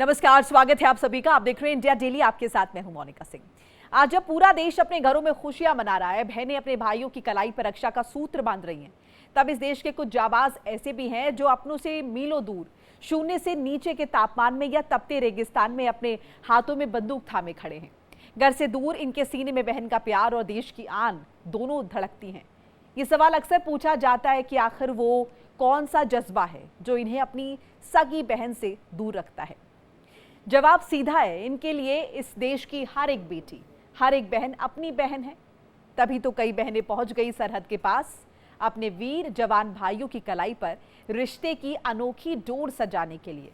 नमस्कार, स्वागत है आप सभी का। आप देख रहे हैं इंडिया डेली, आपके साथ मैं हूं मोनिका सिंह। आज जब पूरा देश अपने घरों में खुशियां मना रहा है, बहनें अपने भाइयों की कलाई पर रक्षा का सूत्र बांध रही हैं, तब इस देश के कुछ जाबाज ऐसे भी हैं जो अपनों से मीलों दूर शून्य से नीचे के तापमान में या तपते रेगिस्तान में अपने हाथों में बंदूक थामे खड़े हैं। घर से दूर इनके सीने में बहन का प्यार और देश की आन दोनों धड़कती हैं। ये सवाल अक्सर पूछा जाता है कि आखिर वो कौन सा जज्बा है जो इन्हें अपनी सगी बहन से दूर रखता है। जवाब सीधा है, इनके लिए इस देश की हर एक बेटी, हर एक बहन अपनी बहन है। तभी तो कई बहनें पहुंच गई सरहद के पास अपने वीर जवान भाइयों की कलाई पर रिश्ते की अनोखी डोर सजाने के लिए।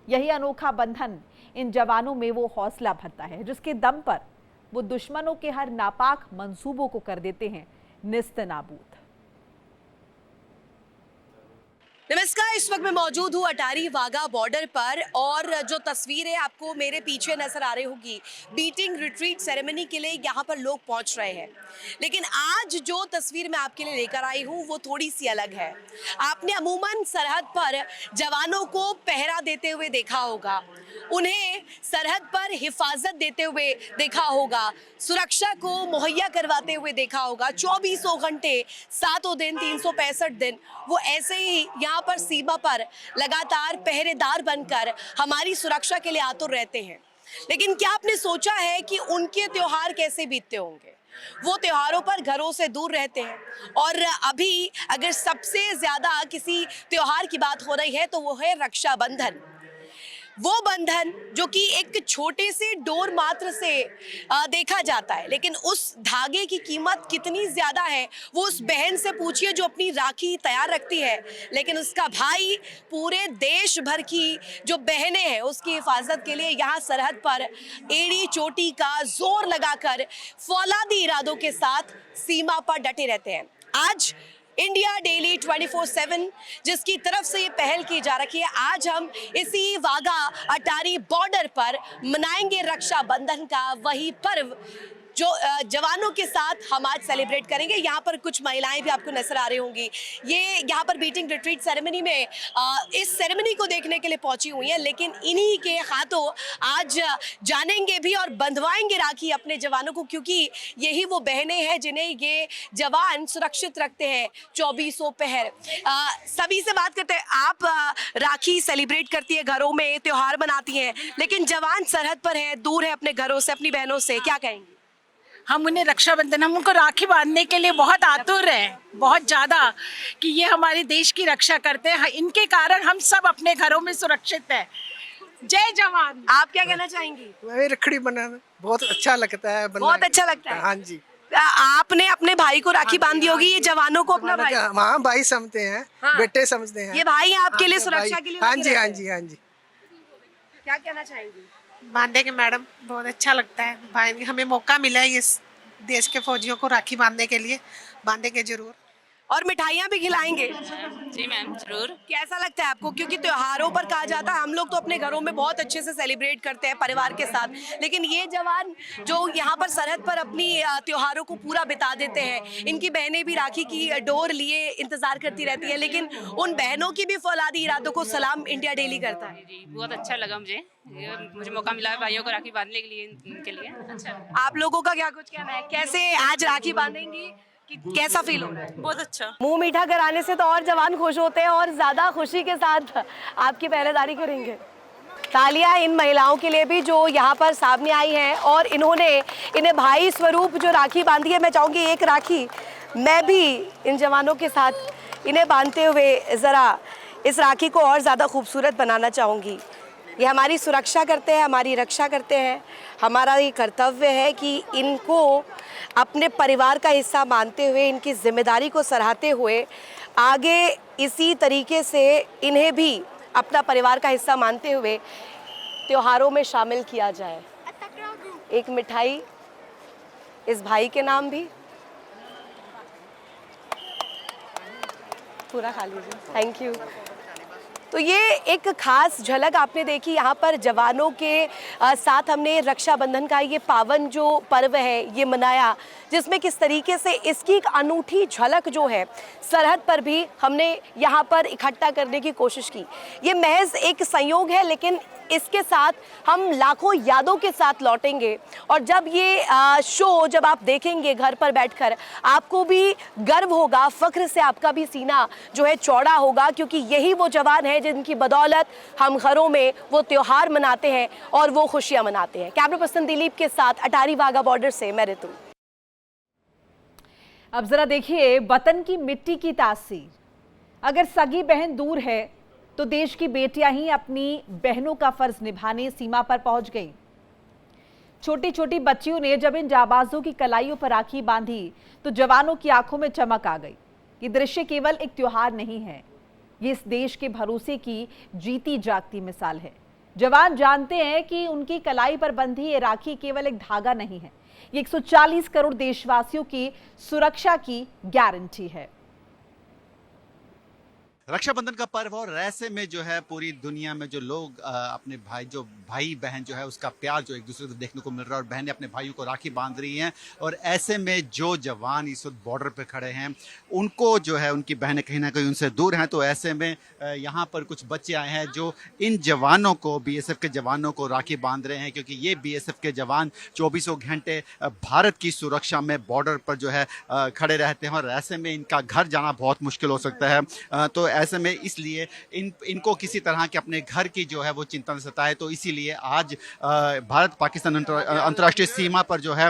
यही अनोखा बंधन इन जवानों में वो हौसला भरता है जिसके दम पर वो दुश्मनों के हर नापाक मंसूबों को कर देते हैं निस्तनाबूद। नमस्कार, इस वक्त मैं मौजूद हूँ अटारी वाघा बॉर्डर पर और जो तस्वीरें आपको मेरे पीछे नजर आ रही होगी, बीटिंग रिट्रीट सेरेमनी के लिए यहाँ पर लोग पहुँच रहे हैं। लेकिन आज जो तस्वीर मैं आपके लिए लेकर आई हूँ वो थोड़ी सी अलग है। आपने अमूमन सरहद पर जवानों को पहरा देते हुए देखा होगा, उन्हें सरहद पर हिफाजत देते हुए देखा होगा, सुरक्षा को मुहैया करवाते हुए देखा होगा। 24 घंटे 7 दिन 365 दिन वो ऐसे ही यहाँ पर सीमा पर लगातार पहरेदार बनकर हमारी सुरक्षा के लिए आतुर रहते हैं। लेकिन क्या आपने सोचा है कि उनके त्योहार कैसे बीतते होंगे? वो त्योहारों पर घरों से दूर रहते हैं और अभी अगर सबसे ज्यादा किसी त्योहार की बात हो रही है तो वो है रक्षाबंधन। वो बंधन जो कि एक छोटे से डोर मात्र से देखा जाता है, लेकिन उस धागे की कीमत कितनी ज्यादा है वो उस बहन से पूछिए जो अपनी राखी तैयार रखती है, लेकिन उसका भाई पूरे देश भर की जो बहनें हैं उसकी हिफाजत के लिए यहाँ सरहद पर एड़ी चोटी का जोर लगाकर फौलादी इरादों के साथ सीमा पर डटे रहते हैं। आज इंडिया डेली 24/7 जिसकी तरफ से ये पहल की जा रही है, आज हम इसी वाघा अटारी बॉर्डर पर मनाएंगे रक्षाबंधन का वही पर्व जो जवानों के साथ हम आज सेलिब्रेट करेंगे। यहाँ पर कुछ महिलाएं भी आपको नजर आ रही होंगी, ये यहाँ पर बीटिंग रिट्रीट सेरेमनी में इस सेरेमनी को देखने के लिए पहुंची हुई हैं, लेकिन इन्हीं के हाथों आज जानेंगे भी और बंधवाएंगे राखी अपने जवानों को, क्योंकि यही वो बहनें हैं जिन्हें ये जवान सुरक्षित रखते हैं 24 पहर। सभी से बात करते हैं। आप राखी सेलिब्रेट करती है, घरों में त्योहार मनाती हैं, लेकिन जवान सरहद पर है, दूर है अपने घरों से, अपनी बहनों से, क्या कहेंगे? हम उन्हें रक्षाबंधन, हम उनको राखी बांधने के लिए बहुत आतुर हैं, बहुत ज़्यादा, कि ये हमारे देश की रक्षा करते हैं। इनके कारण हम सब अपने घरों में सुरक्षित हैं। जय जवान। आप क्या कहना चाहेंगी? मैं रखड़ी बनाना बहुत अच्छा लगता है। बहुत अच्छा लगता है। हाँ जी। आपने अपने भाई को राखी बांधी होगी, ये जवानों को अपना भाई? हाँ, भाई समझते हैं। हाँ। बेटे समझते हैं। ये भाई आपके लिए सुरक्षा के लिए? हाँ जी, हाँ जी, हाँ जी। क्या कहना चाहेंगी? बांधे के मैडम बहुत अच्छा लगता है। भाई हमें मौका मिला है इस देश के फौजियों को राखी बांधने के लिए, बांधेंगे जरूर। और मिठाइयाँ भी खिलाएंगे? जी मैम, जरूर। कैसा लगता है आपको? क्योंकि त्योहारों पर कहा जाता है हम लोग तो अपने घरों में बहुत अच्छे से सेलिब्रेट करते हैं परिवार के साथ, लेकिन ये जवान जो यहाँ पर सरहद पर अपनी त्योहारों को पूरा बिता देते हैं, इनकी बहनें भी राखी की डोर लिए इंतजार करती रहती है, लेकिन उन बहनों की भी फौलादी इरादों को सलाम इंडिया डेली करता है। जी, बहुत अच्छा लगा मुझे मौका मिला है भाइयों को राखी बांधने के लिए। अच्छा, आप लोगों का क्या कुछ कहना है? कैसे आज राखी बांधेंगी, कैसा फील हो रहा है? बहुत अच्छा। मुंह मीठा कराने से तो और जवान खुश होते हैं और ज्यादा खुशी के साथ आपकी पहरेदारी करेंगे। तालियां इन महिलाओं के लिए भी जो यहाँ पर सामने आई हैं और इन्हें भाई स्वरूप जो राखी बांधी है। मैं चाहूँगी एक राखी मैं भी इन जवानों के साथ इन्हें बांधते हुए ज़रा इस राखी को और ज़्यादा खूबसूरत बनाना चाहूँगी। ये हमारी सुरक्षा करते हैं, हमारी रक्षा करते हैं। हमारा ये कर्तव्य है कि इनको अपने परिवार का हिस्सा मानते हुए, इनकी जिम्मेदारी को सराहते हुए आगे इसी तरीके से इन्हें भी अपना परिवार का हिस्सा मानते हुए त्योहारों में शामिल किया जाए। एक मिठाई इस भाई के नाम भी पूरा खा लीजिए। Thank you. तो ये एक खास झलक आपने देखी यहाँ पर जवानों के साथ हमने रक्षाबंधन का ये पावन जो पर्व है ये मनाया, जिसमें किस तरीके से इसकी एक अनूठी झलक जो है सरहद पर भी हमने यहाँ पर इकट्ठा करने की कोशिश की। ये महज एक संयोग है, लेकिन इसके साथ हम लाखों यादों के साथ लौटेंगे। और जब ये शो जब आप देखेंगे घर पर बैठकर, आपको भी गर्व होगा, फख्र से आपका भी सीना जो है चौड़ा होगा, क्योंकि यही वो जवान हैं जिनकी बदौलत हम घरों में वो त्योहार मनाते हैं और वो खुशियां मनाते हैं। कैमरा पर्सन दिलीप के साथ अटारी वाघा बॉर्डर से मैं ऋतु। अब जरा देखिए वतन की मिट्टी की तासीर। अगर सगी बहन दूर है तो देश की बेटियां ही अपनी बहनों का फर्ज निभाने सीमा पर पहुंच गई। छोटी छोटी बच्चियों ने जब इन जाबाजों की कलाइयों पर राखी बांधी तो जवानों की आंखों में चमक आ गई। ये दृश्य केवल एक त्योहार नहीं है, ये इस देश के भरोसे की जीती जागती मिसाल है। जवान जानते हैं कि उनकी कलाई पर बंधी ये राखी केवल एक धागा नहीं है, ये 140 करोड़ देशवासियों की सुरक्षा की गारंटी है। रक्षाबंधन का पर्व और ऐसे में जो है पूरी दुनिया में जो लोग अपने भाई बहन जो है उसका प्यार जो एक दूसरे को देखने को मिल रहा है, और बहनें अपने भाइयों को राखी बांध रही हैं। और ऐसे में जो जवान इस वक्त बॉर्डर पे खड़े हैं उनको जो है उनकी बहनें कहीं ना कहीं उनसे दूर हैं। तो ऐसे में यहाँ पर कुछ बच्चे आए हैं जो इन जवानों को, बीएसएफ के जवानों को राखी बांध रहे हैं, क्योंकि ये बीएसएफ के जवान 24 घंटे भारत की सुरक्षा में बॉर्डर पर जो है खड़े रहते हैं, और ऐसे में इनका घर जाना बहुत मुश्किल हो सकता है। तो ऐसे में इसलिए इनको किसी तरह के अपने घर की जो है वो चिंता न सताए। तो इसीलिए आज भारत पाकिस्तान अंतर्राष्ट्रीय सीमा पर जो है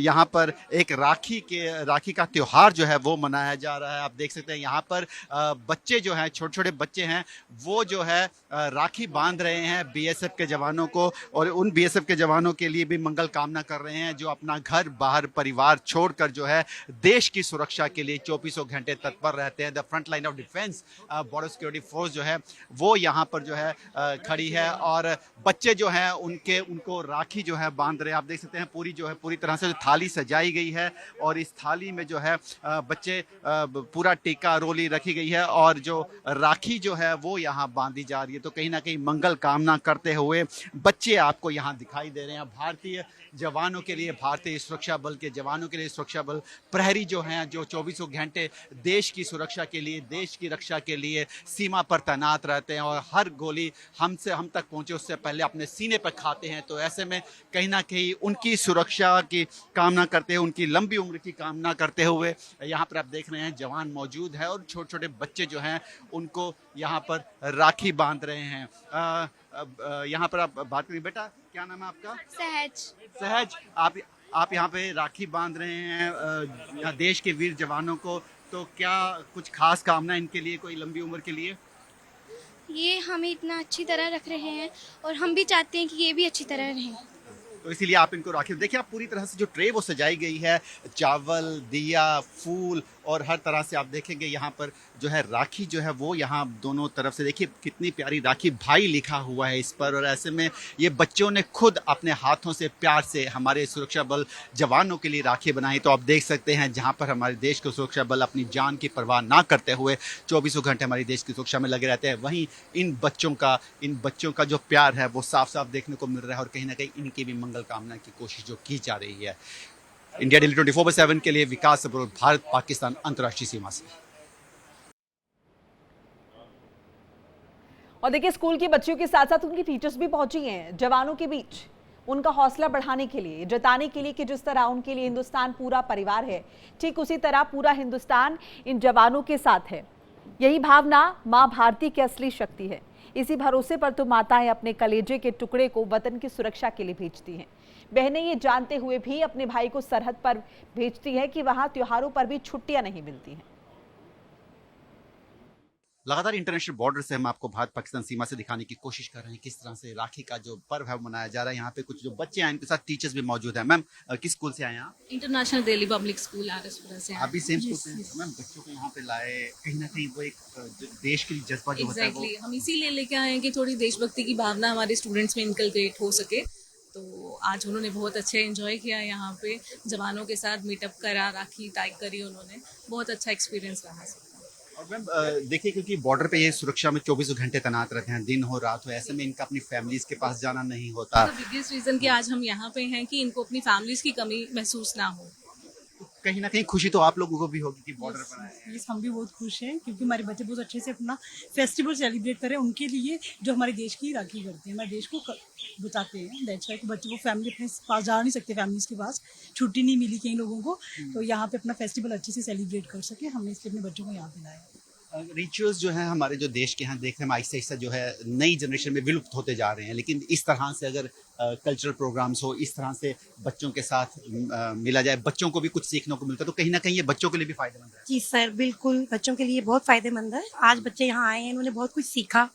यहाँ पर एक राखी का त्योहार जो है वो मनाया जा रहा है। आप देख सकते हैं यहाँ पर बच्चे जो हैं, छोटे छोटे बच्चे हैं, वो जो है राखी बांध रहे हैं बीएसएफ के जवानों को, और उन बीएसएफ के जवानों के लिए भी मंगल कामना कर रहे हैं जो अपना घर बाहर परिवार छोड़कर जो है देश की सुरक्षा के लिए 24 घंटे तत्पर रहते हैं। The front line of defence border security force जो है वो यहाँ पर जो है खड़ी है, और बच्चे जो हैं उनको राखी जो है बांध रहे हैं। आप देख सकते हैं पूरी तरह से थाली सजाई गई है, और इस थाली में जो है बच्चे पूरा टीका रोली रखी गई है, और जो राखी जो है वो यहाँ बांधी जा रही है। तो कहीं ना कहीं मंगल कामना करते हुए बच्चे आपको यहाँ दिखाई दे रहे हैं। भारतीय जवानों के लिए, भारतीय सुरक्षा बल के जवानों के लिए, सुरक्षा बल प्रहरी जो हैं, जो 24 घंटे देश की सुरक्षा के लिए, देश की रक्षा के लिए सीमा पर तैनात रहते हैं, और हर गोली हम तक पहुंचे उससे पहले अपने सीने पर खाते हैं। तो ऐसे में कहीं ना कहीं उनकी सुरक्षा की कामना करते हुए, उनकी लंबी उम्र की कामना करते हुए यहाँ पर आप देख रहे हैं जवान मौजूद है, और छोटे छोटे बच्चे जो हैं उनको यहाँ पर राखी बांध रहे हैं। यहाँ पर आप बात करिए। बेटा, क्या नाम है आपका? सहज। आप यहाँ पे राखी बांध रहे हैं यहाँ देश के वीर जवानों को, तो क्या कुछ खास कामना इनके लिए, कोई लंबी उम्र के लिए? ये हमें इतना अच्छी तरह रख रहे हैं और हम भी चाहते हैं कि ये भी अच्छी तरह रहें, तो इसीलिए आप इनको राखी। देखिए आप पूरी तरह से जो ट्रे वो सजाई गई है, चावल, दिया, फूल, और हर तरह से आप देखेंगे यहाँ पर जो है राखी जो है वो यहाँ दोनों तरफ से, देखिए कितनी प्यारी राखी, भाई लिखा हुआ है इस पर। और ऐसे में ये बच्चों ने खुद अपने हाथों से प्यार से हमारे सुरक्षा बल जवानों के लिए राखी बनाई। तो आप देख सकते हैं जहाँ पर हमारे देश के सुरक्षा बल अपनी जान की परवाह ना करते हुए 24 घंटे हमारे देश की सुरक्षा में लगे रहते हैं, वहीं इन बच्चों का जो प्यार है वो साफ साफ देखने को मिल रहा है, और कहीं ना कहीं इनकी भी मंगल कामना की कोशिश जो की जा रही है। इंडिया डेली 24/7 के लिए विकास सबरूर, भारत पाकिस्तान अंतर्राष्ट्रीय सीमा से। और देखिए स्कूल की बच्चियों के साथ साथ उनकी टीचर्स भी पहुंची हैं जवानों के बीच, उनका हौसला बढ़ाने के लिए, जताने के लिए कि जिस तरह उनके लिए हिंदुस्तान पूरा परिवार है, ठीक उसी तरह पूरा हिंदुस्तान इन जवानों के साथ है। यही भावना मां भारती की असली शक्ति है। इसी भरोसे पर तो माताएं अपने कलेजे के टुकड़े को वतन की सुरक्षा के लिए भेजती हैं। बहनें ये जानते हुए भी अपने भाई को सरहद पर भेजती है कि वहां त्योहारों पर भी छुट्टियां नहीं मिलती हैं। लगातार इंटरनेशनल बॉर्डर से हम आपको भारत पाकिस्तान सीमा से दिखाने की कोशिश कर रहे हैं किस तरह से राखी का जो पर्व है मनाया जा रहा है। यहाँ पे कुछ जो बच्चे हैं, इनके साथ टीचर्स भी मौजूद हैं। मैम, किस स्कूल से आए हैं आप? International Delhi public school R S Pura से। आप भी सेम स्कूल से? मैम, बच्चों को यहाँ पे लाए, कहीं ना कहीं वो एक देश के लिए जज्बा जो होता है वो, हम इसीलिए लेके आए हैं कि थोड़ी देशभक्ति की भावना हमारे स्टूडेंट्स में इनकलकेट हो सके। तो आज उन्होंने बहुत अच्छे एंजॉय किया यहाँ पे, जवानों के साथ मीटअप करा, राखी टाई करी उन्होंने, बहुत अच्छा एक्सपीरियंस रहा। और मैम देखिए, क्योंकि बॉर्डर पे ये सुरक्षा में 24 घंटे तैनात रहते हैं, दिन हो रात हो, ऐसे में इनका अपनी फैमिलीज के पास जाना नहीं होता। बिगेस्ट रीजन कि आज हम यहाँ पे हैं कि इनको अपनी फैमिलीज की कमी महसूस ना हो। कहीं ना कहीं खुशी तो आप लोगों को भी होगी कि बॉर्डर पर आए। यस, हम भी बहुत खुश हैं क्योंकि हमारे बच्चे बहुत अच्छे से अपना फेस्टिवल सेलिब्रेट करें उनके लिए जो हमारे देश की राखी करते हैं, हमारे देश को बताते हैं। दैट्स व्हाई बच्चे को फैमिली अपने पास जा नहीं सकते, फैमिलीज के पास छुट्टी नहीं मिली कई लोगों को, तो यहाँ पे अपना फेस्टिवल अच्छे से सेलिब्रेट कर सके, हमने इसलिए अपने बच्चों को यहाँ पे लाया। रिचुअल्स जो है हमारे जो देश के यहाँ देख रहे हैं आहिस्ता आहिस्ता जो है नई जनरेशन में विलुप्त होते जा रहे हैं, लेकिन इस तरह से अगर कल्चरल प्रोग्राम्स हो, इस तरह से बच्चों के साथ मिला जाए, बच्चों को भी कुछ सीखने को मिलता है, तो कहीं ना कहीं ये बच्चों के लिए भी फायदेमंद है। जी सर, बिल्कुल बच्चों के लिए बहुत फायदेमंद है। आज बच्चे यहाँ आए हैं, इन्होंने बहुत कुछ सीखा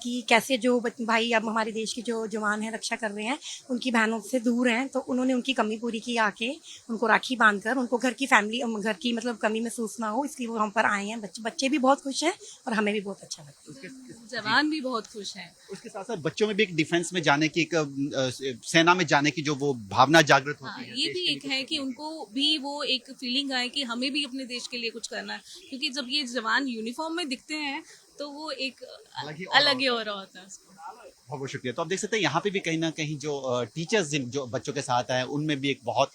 कि कैसे जो भाई अब हमारे देश के जो जवान हैं रक्षा कर रहे हैं उनकी बहनों से दूर हैं, तो उन्होंने उनकी कमी पूरी की आके उनको राखी बांधकर, उनको घर की फैमिली घर की मतलब कमी महसूस ना हो, इसलिए वो हम पर आए हैं। बच्चे भी बहुत खुश हैं और हमें भी बहुत अच्छा लगता है। जवान भी बहुत खुश हैं। उसके साथ साथ बच्चों में भी एक डिफेंस में जाने की, एक सेना में जाने की जो वो भावना जागृत होती है। ये भी एक है कि उनको भी वो एक फीलिंग आए कि हमें भी अपने देश के लिए कुछ करना है, क्योंकि जब ये जवान यूनिफॉर्म में दिखते हैं तो वो एक अलग ही और होता है उसको। बहुत बहुत शुक्रिया। तो आप देख सकते हैं यहाँ पे भी कहीं ना कहीं जो टीचर्स जो बच्चों के साथ हैं उनमें भी एक बहुत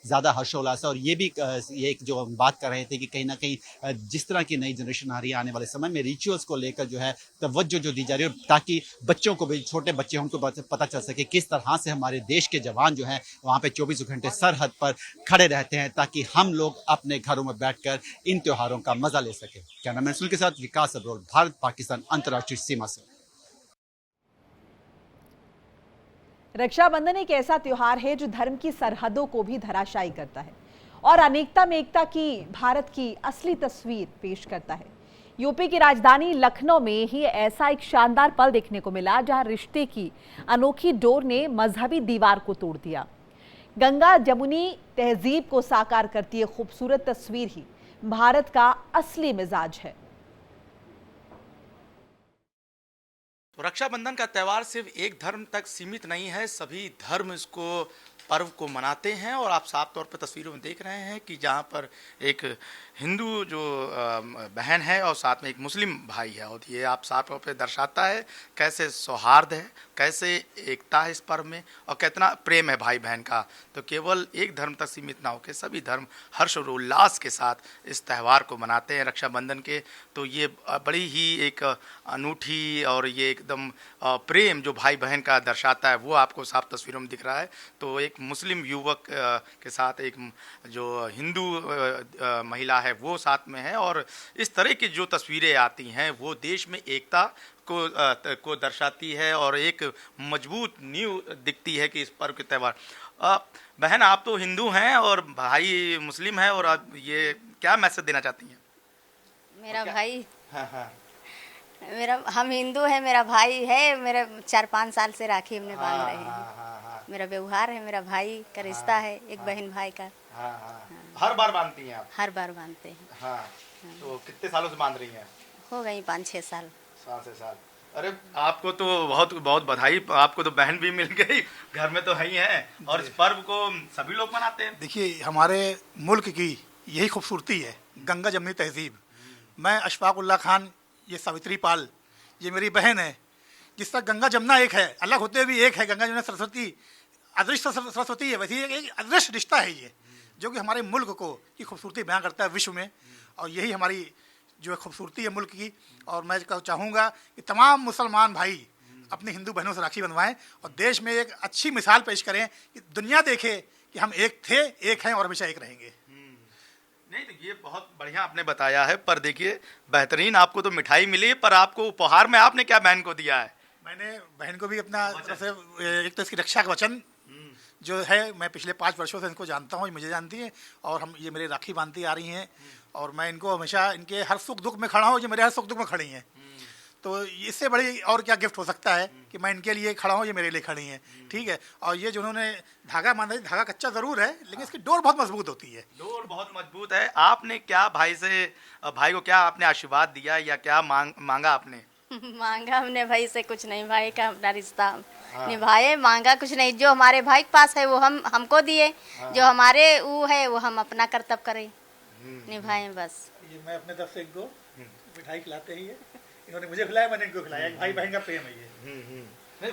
ज़्यादा हर्षोल्लास है, और ये भी ये एक जो हम बात कर रहे थे कि कहीं ना कहीं जिस तरह की नई जनरेशन आ रही है आने वाले समय में रिचुअल्स को लेकर जो है तवज्जो जो दी जा रही है, ताकि बच्चों को भी, छोटे बच्चे उनको पता चल सके किस तरह से हमारे देश के जवान जो हैं वहाँ पे 24 घंटे सरहद पर खड़े रहते हैं, ताकि हम लोग अपने घरों में बैठकर इन त्योहारों का मजा ले सकें। कैमरामैन सुनील के साथ विकास अब्रोल, भारत पाकिस्तान अंतर्राष्ट्रीय सीमा से। रक्षाबंधन एक ऐसा त्योहार है जो धर्म की सरहदों को भी धराशायी करता है और अनेकता में एकता की भारत की असली तस्वीर पेश करता है। यूपी की राजधानी लखनऊ में ही ऐसा एक शानदार पल देखने को मिला जहां रिश्ते की अनोखी डोर ने मजहबी दीवार को तोड़ दिया। गंगा जमुनी तहजीब को साकार करती है खूबसूरत तस्वीर ही भारत का असली मिजाज है। तो रक्षाबंधन का त्यौहार सिर्फ एक धर्म तक सीमित नहीं है, सभी धर्म इसको पर्व को मनाते हैं। और आप साफ तौर पर तस्वीरों में देख रहे हैं कि जहाँ पर एक हिंदू जो बहन है और साथ में एक मुस्लिम भाई है, और ये आप साफ तौर पर दर्शाता है कैसे सौहार्द है, कैसे एकता है इस पर्व में, और कितना प्रेम है भाई बहन का। तो केवल एक धर्म तक सीमित ना होकर सभी धर्म हर्ष और उल्लास के साथ इस त्यौहार को मनाते हैं रक्षाबंधन के। तो ये बड़ी ही एक अनूठी और ये एकदम प्रेम जो भाई बहन का दर्शाता है वो आपको साफ तस्वीरों में दिख रहा है। तो एक मुस्लिम युवक के साथ एक जो हिंदू महिला है वो साथ में है, और इस तरह की जो तस्वीरें आती हैं वो देश में एकता को दर्शाती है और एक मजबूत नींव दिखती है कि इस पर्व के त्यौहार। बहन, आप तो हिंदू हैं और भाई मुस्लिम है, और आप ये क्या मैसेज देना चाहती हैं? मेरा भाई, हाँ, हम हिंदू हैं, मेरा भाई है, मेरे 4-5 साल से राखी हमने बांध रहे हैं। मेरा व्यवहार है, मेरा भाई का रिश्ता है, एक बहन भाई का। हर बार बांधती हैं आप? हर बार बांधते हैं। हाँ। तो कितने सालों से बांध रही हैं? हो गई 5-6 साल। साल। अरे आपको तो बहुत बहुत बधाई, आपको तो बहन भी मिल गई, घर में तो है ही है, और इस पर्व को सभी लोग मनाते हैं। देखिए, हमारे मुल्क की यही खूबसूरती है, गंगा जमुनी तहजीब। मैं अशफाक उल्लाह खान, ये सावित्री पाल, ये मेरी बहन है। जिस तरह गंगा जमुना एक है, अलग होते हुए भी एक है, गंगा जमुना सरस्वती अदृश्य सरस्वती है, वैसे एक अदृश्य रिश्ता है ये, जो कि हमारे मुल्क को की खूबसूरती बयां करता है विश्व में, और यही हमारी जो खूबसूरती है मुल्क की। और मैं चाहूँगा कि तमाम मुसलमान भाई अपनी हिंदू बहनों से राखी बंधवाएं और देश में एक अच्छी मिसाल पेश करें कि दुनिया देखे कि हम एक थे, एक हैं और हमेशा एक रहेंगे। नहीं, तो ये बहुत बढ़िया आपने बताया है, पर देखिए बेहतरीन आपको तो मिठाई मिली, पर आपको उपहार में आपने क्या बहन को दिया है? मैंने बहन को भी अपना एक तो इसकी रक्षा का वचन जो है, मैं पिछले 5 वर्षों से इनको जानता हूँ, मुझे जानती हैं, और हम ये मेरे राखी बांधती आ रही हैं, और मैं इनको हमेशा इनके हर सुख दुख में खड़ा हूँ, जो मेरे हर सुख दुख में खड़ी हैं। तो इससे बड़ी और क्या गिफ्ट हो सकता है कि मैं इनके लिए खड़ा हूँ, ये मेरे लिए खड़ी हैं, ठीक है। और ये जो उन्होंने धागा बांधा, धागा कच्चा ज़रूर है, लेकिन इसकी डोर बहुत मजबूत होती है। डोर बहुत मजबूत है। आपने क्या भाई को क्या आपने आशीर्वाद दिया या क्या मांगा आपने? मांगा हमने भाई से कुछ नहीं, भाई का अपना रिश्ता निभाए, मांगा कुछ नहीं। जो हमारे भाई के पास है वो हमको दिए, जो हमारे वो है वो हम अपना कर्तव्य करें, निभाएं बस। ये मैं अपने तरफ से एक दो मिठाई खिलाते ही है, इन्होंने मुझे खिलाया, मैंने इनको खिलाया, भाई बहन का प्रेम है ये। नहीं,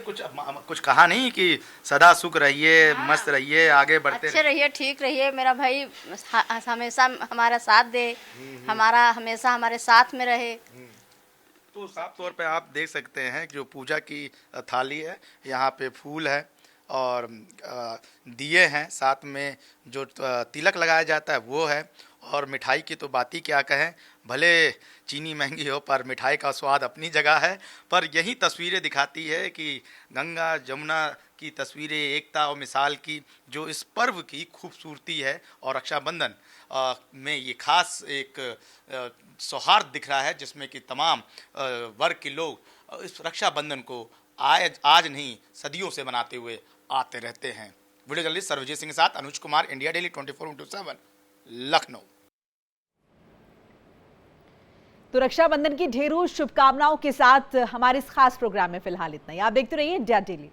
कुछ कहा नहीं कि सदा सुख रहिए, मस्त रहिए, आगे बढ़ते अच्छे रहिए, ठीक रहिए, मेरा भाई हमेशा हमारा साथ दे, हमारा हमेशा हमारे साथ में रहे। तो साफ तौर पे आप देख सकते हैं जो पूजा की थाली है, यहाँ पे फूल है और दिए हैं, साथ में जो तिलक लगाया जाता है वो है, और मिठाई की तो बात ही क्या कहें, भले चीनी महंगी हो पर मिठाई का स्वाद अपनी जगह है। पर यही तस्वीरें दिखाती है कि गंगा जमुना की तस्वीरें एकता और मिसाल की जो इस पर्व की खूबसूरती है, और रक्षाबंधन में ये खास एक सौहार्द दिख रहा है जिसमें कि तमाम वर्ग के लोग इस रक्षाबंधन को आज नहीं सदियों से मनाते हुए आते रहते हैं। वीडियो जर्नलिस्ट सर्वजीत सिंह के साथ अनुज कुमार, इंडिया डेली 24/7, लखनऊ। तो रक्षाबंधन की ढेरों शुभकामनाओं के साथ हमारे इस खास प्रोग्राम में फिलहाल इतना ही। आप देखते रहिए इंडिया डेली।